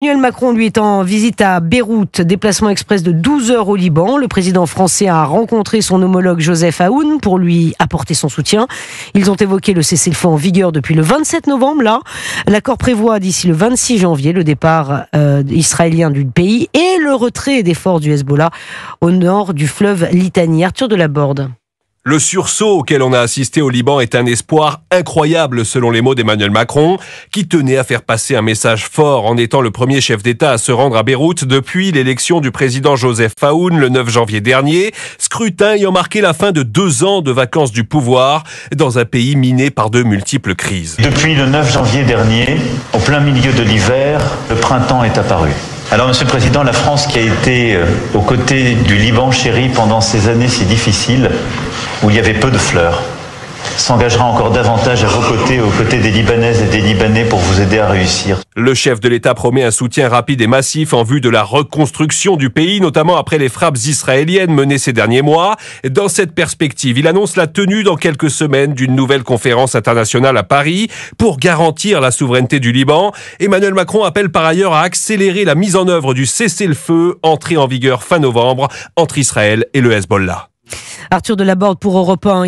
Emmanuel Macron, lui, est en visite à Beyrouth, déplacement express de 12 heures au Liban. Le président français a rencontré son homologue Joseph Aoun pour lui apporter son soutien. Ils ont évoqué le cessez-le-feu en vigueur depuis le 27 novembre. Là, l'accord prévoit d'ici le 26 janvier le départ israélien du pays et le retrait des forces du Hezbollah au nord du fleuve Litani. Arthur Delaborde. Le sursaut auquel on a assisté au Liban est un espoir incroyable selon les mots d'Emmanuel Macron, qui tenait à faire passer un message fort en étant le premier chef d'État à se rendre à Beyrouth depuis l'élection du président Joseph Aoun le 9 janvier dernier, scrutin ayant marqué la fin de 2 ans de vacances du pouvoir dans un pays miné par de multiples crises. Depuis le 9 janvier dernier, au plein milieu de l'hiver, le printemps est apparu. Alors, Monsieur le Président, la France qui a été aux côtés du Liban chéri pendant ces années si difficiles, où il y avait peu de fleurs, s'engagera encore davantage à vos côtés, aux côtés des Libanaises et des Libanais pour vous aider à réussir. Le chef de l'État promet un soutien rapide et massif en vue de la reconstruction du pays, notamment après les frappes israéliennes menées ces derniers mois. Dans cette perspective, il annonce la tenue dans quelques semaines d'une nouvelle conférence internationale à Paris pour garantir la souveraineté du Liban. Emmanuel Macron appelle par ailleurs à accélérer la mise en œuvre du cessez-le-feu entré en vigueur fin novembre entre Israël et le Hezbollah. Arthur Delaborde pour Europe 1.